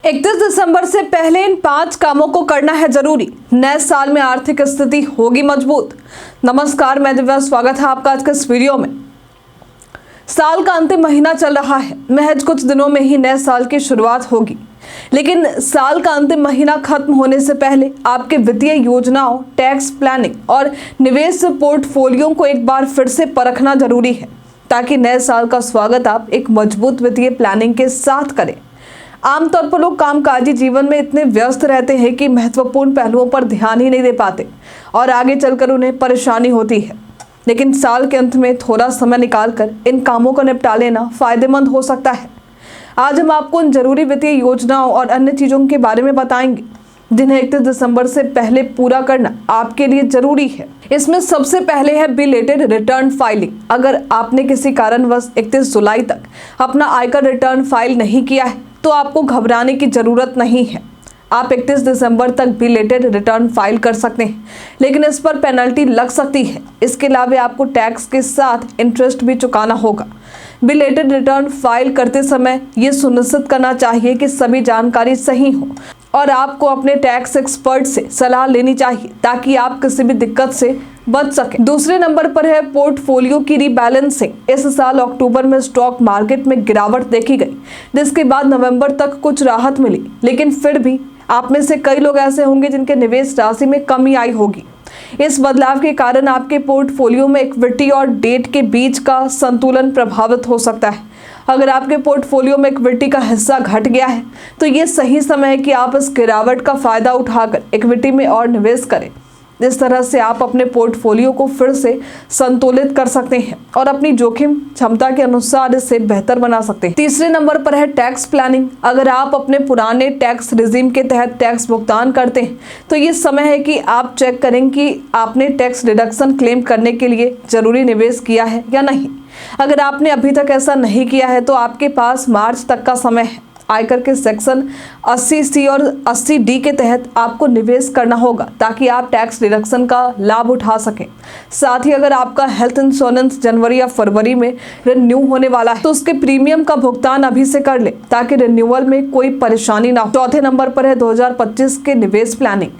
31 दिसंबर से पहले इन 5 कामों को करना है जरूरी। नए साल में आर्थिक स्थिति होगी मजबूत। नमस्कार, मैं दिव्या, स्वागत है आपका आज के इस वीडियो में। साल का अंतिम महीना चल रहा है। महज कुछ दिनों में ही नए साल की शुरुआत होगी, लेकिन साल का अंतिम महीना खत्म होने से पहले आपके वित्तीय योजनाओं, टैक्स प्लानिंग और निवेश पोर्टफोलियो को एक बार फिर से परखना जरूरी है, ताकि नए साल का स्वागत आप एक मजबूत वित्तीय प्लानिंग के साथ करें। आमतौर पर लोग कामकाजी जीवन में इतने व्यस्त रहते हैं कि महत्वपूर्ण पहलुओं पर ध्यान ही नहीं दे पाते और आगे चलकर उन्हें परेशानी होती है। लेकिन साल के अंत में थोड़ा समय निकालकर इन कामों को निपटा लेना फायदेमंद हो सकता है। आज हम आपको उन जरूरी वित्तीय योजनाओं और अन्य चीज़ों के बारे में बताएंगे जिन्हें 31 दिसंबर से पहले पूरा करना आपके लिए जरूरी है। इसमें सबसे पहले है बिलेटेड रिटर्न फाइलिंग। अगर आपने किसी कारणवश 31 जुलाई तक अपना आयकर रिटर्न फाइल नहीं किया है तो आपको घबराने की जरूरत नहीं है। आप 31 दिसंबर तक बिलेटेड रिटर्न फाइल कर सकते हैं, लेकिन इस पर पेनल्टी लग सकती है। इसके अलावा आपको टैक्स के साथ इंटरेस्ट भी चुकाना होगा। बिलेटेड रिटर्न फाइल करते समय ये सुनिश्चित करना चाहिए कि सभी जानकारी सही हो और आपको अपने टैक्स एक्सपर्ट से सलाह लेनी चाहिए ताकि आप किसी भी दिक्कत से बच सके। दूसरे नंबर पर है पोर्टफोलियो की रीबैलेंसिंग। इस साल अक्टूबर में स्टॉक मार्केट में गिरावट देखी गई, जिसके बाद नवंबर तक कुछ राहत मिली, लेकिन फिर भी आप में से कई लोग ऐसे होंगे जिनके निवेश राशि में कमी आई होगी। इस बदलाव के कारण आपके पोर्टफोलियो में इक्विटी और डेट के बीच का संतुलन प्रभावित हो सकता है। अगर आपके पोर्टफोलियो में इक्विटी का हिस्सा घट गया है तो ये सही समय है कि आप इस गिरावट का फायदा उठाकर इक्विटी में और निवेश करें। इस तरह से आप अपने पोर्टफोलियो को फिर से संतुलित कर सकते हैं और अपनी जोखिम क्षमता के अनुसार इसे बेहतर बना सकते हैं। तीसरे नंबर पर है टैक्स प्लानिंग। अगर आप अपने पुराने टैक्स रिजीम के तहत टैक्स भुगतान करते हैं तो ये समय है कि आप चेक करें कि आपने टैक्स डिडक्शन क्लेम करने के लिए जरूरी निवेश किया है या नहीं। अगर आपने अभी तक ऐसा नहीं किया है तो आपके पास मार्च तक का समय है। आयकर के सेक्शन 80C और 80D के तहत आपको निवेश करना होगा ताकि आप टैक्स डिडक्शन का लाभ उठा सकें। साथ ही अगर आपका हेल्थ इंश्योरेंस जनवरी या फरवरी में रिन्यू होने वाला है तो उसके प्रीमियम का भुगतान अभी से कर ले ताकि रिन्यूअल में कोई परेशानी ना हो। चौथे नंबर पर है 2025 के निवेश प्लानिंग।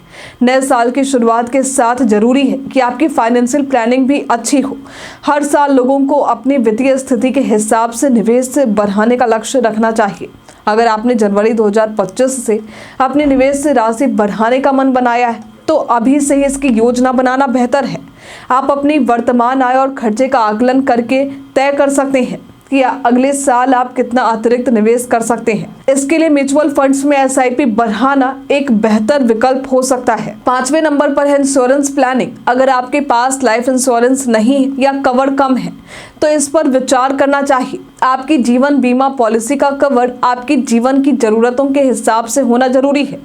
नए साल की शुरुआत के साथ जरूरी है कि आपकी फाइनेंशियल प्लानिंग भी अच्छी हो। हर साल लोगों को अपनी वित्तीय स्थिति के हिसाब से निवेश से बढ़ाने का लक्ष्य रखना चाहिए। अगर आपने जनवरी 2025 से अपने निवेश से राशि बढ़ाने का मन बनाया है तो अभी से ही इसकी योजना बनाना बेहतर है। आप अपनी वर्तमान आय और खर्चे का आकलन करके तय कर सकते हैं कि अगले साल आप कितना अतिरिक्त निवेश कर सकते हैं। इसके लिए म्यूचुअल फंड्स में SIP बढ़ाना एक बेहतर विकल्प हो सकता है। पांचवें नंबर पर है इंश्योरेंस प्लानिंग। अगर आपके पास लाइफ इंश्योरेंस नहीं या कवर कम है तो इस पर विचार करना चाहिए। आपकी जीवन बीमा पॉलिसी का कवर आपकी जीवन की जरूरतों के हिसाब से होना जरूरी है।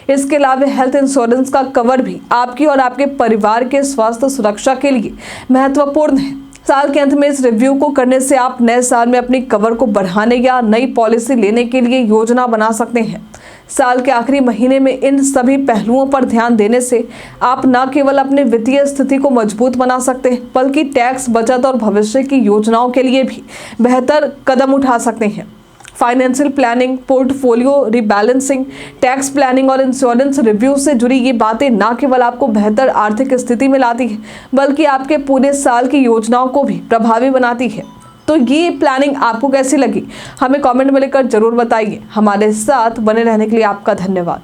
इसके अलावा हेल्थ इंश्योरेंस का कवर भी आपकी और आपके परिवार के स्वास्थ्य सुरक्षा के लिए महत्वपूर्ण है। साल के अंत में इस रिव्यू को करने से आप नए साल में अपनी कवर को बढ़ाने या नई पॉलिसी लेने के लिए योजना बना सकते हैं। साल के आखिरी महीने में इन सभी पहलुओं पर ध्यान देने से आप न केवल अपने वित्तीय स्थिति को मजबूत बना सकते हैं बल्कि टैक्स बचत और भविष्य की योजनाओं के लिए भी बेहतर कदम उठा सकते हैं। Financial planning, portfolio rebalancing, tax planning और इंश्योरेंस रिव्यू से जुड़ी ये बातें न केवल आपको बेहतर आर्थिक स्थिति में लाती है बल्कि आपके पूरे साल की योजनाओं को भी प्रभावी बनाती है। तो ये प्लानिंग आपको कैसी लगी हमें कमेंट में लिखकर जरूर बताइए। हमारे साथ बने रहने के लिए आपका धन्यवाद।